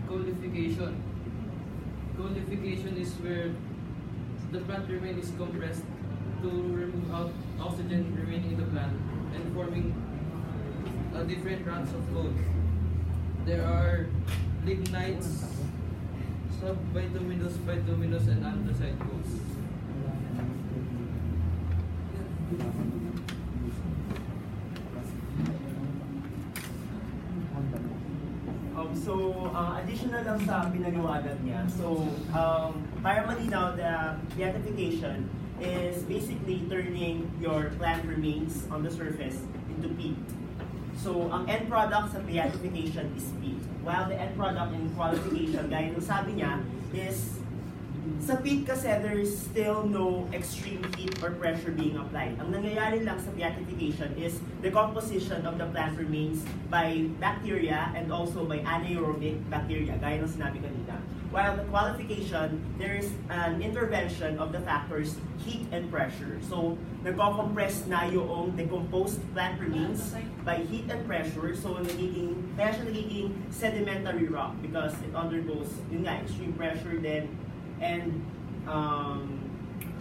Coalification. Coalification is where the plant remain is compressed to remove out oxygen remaining in the plant and forming different ranks of coal. There are lignites, sub-bituminous, bituminous, and anthracite coals. Additional lang sa pinaliwanag niya. Para malinaw, the beatification is basically turning your plant remains on the surface into peat. So, ang end product sa beatification is peat. While the end product in qualification, gaya ng sabi niya, is sa peat kasi there's still no extreme heat or pressure being applied. Ang nangyayari lang sa beatification is decomposition of the plant remains by bacteria and also by anaerobic bacteria, gaya ng sinabi kanina. While the qualification, there is an intervention of the factors heat and pressure. So, nagko-compress na yung decomposed plant remains by heat and pressure. So, kaya siya nagiging sedimentary rock because it undergoes, yun nga, extreme pressure then and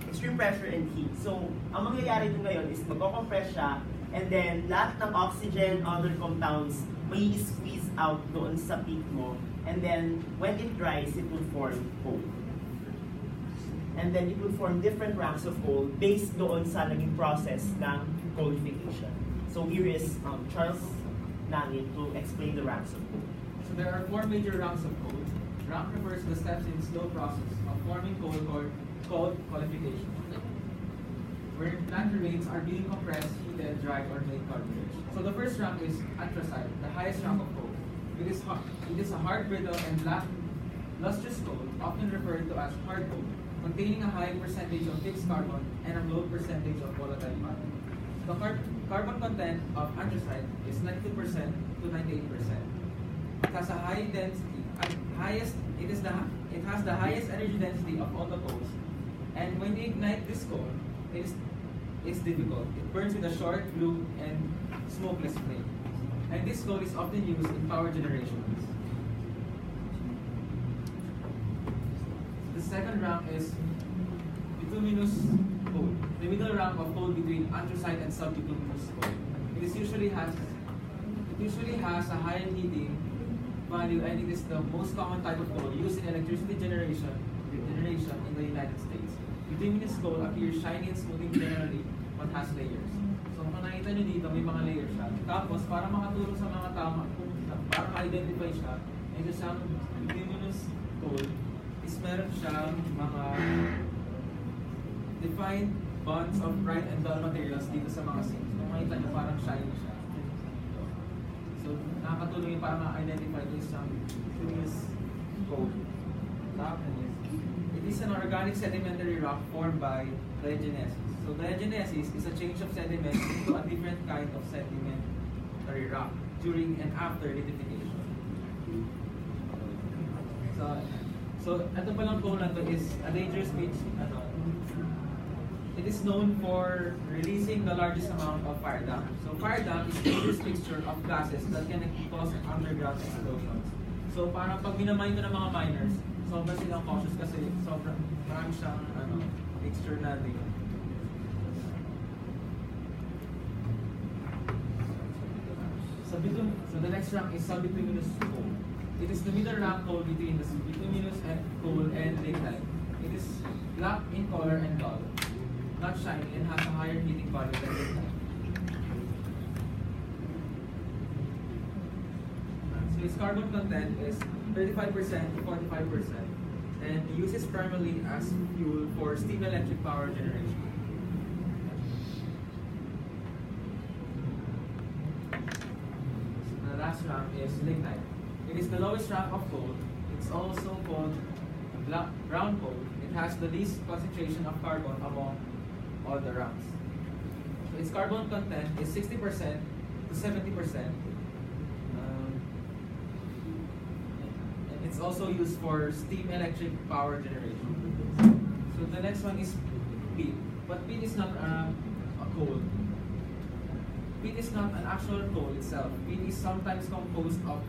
extreme pressure and heat. So, ang mangyayari dun ngayon is magko-compress siya and then lahat ng oxygen, other compounds, may squeeze out doon sa peat mo. And then, when it dries, it will form coal. And then, it will form different ranks of coal based doon sa naging process ng coalification. So, here is Charles Nangin to explain the ranks of coal. So there are 4 major ranks of coal. Rank refers to the steps in slow process of forming coal called qualification, where plant remains are being compressed, heated, dried, or made cartilage. So the first rank is anthracite, the highest rank of coal. It is a hard, brittle, and black, lustrous coal, often referred to as hard coal, containing a high percentage of fixed carbon and a low percentage of volatile carbon. The carbon content of anthracite is 92% to 98%. It has a high density. It has the highest energy density of all the coals, and when you ignite this coal, it's difficult. It burns with a short, blue, and smokeless flame. And this coal is often used in power generation. The second rank is bituminous coal, the middle rank of coal between anthracite and sub-bituminous coal. It usually has a higher heating value, and it is the most common type of coal used in electricity generation in the United States. Bituminous coal appears shiny and smooth generally, but has layers. So kung nakita nyo dito, may mga layers siya. Tapos, para makatulong sa mga tama, para ma-identify siya, ito siyang bituminous coal is meron siyang mga defined bonds of bright and dull materials dito sa mga seams. Kung makita nyo, parang shiny siya. So, nakakatulong yung para ma-identify this bituminous coal. It is an organic sedimentary rock formed by diagenesis. So, diagenesis is a change of sediment into a different kind of sedimentary rock during and after lithification. So ito palang coal na to is a dangerous mix. It is known for releasing the largest amount of fire damp. So fire damp is a dangerous mixture of gases that can cause underground explosions. So parang pag minamine ko ng mga miners, sobrang silang cautious kasi sobrang marami siyang mixture na din. So the next rank is sub-bituminous coal. It is the middle rank coal between the bituminous coal and lignite. It is black in color and dull, not shiny, and has a higher heating value than lignite. So its carbon content is 35% to 45%, and uses primarily as fuel for steam electric power generation. So the last rank is lignite. It is the lowest rank of coal. It's also called brown coal. It has the least concentration of carbon among all the ranks. So its carbon content is 60% to 70%. And it's also used for steam electric power generation. So the next one is peat. But peat is not a coal. Peat is not an actual coal itself. Peat is sometimes composed of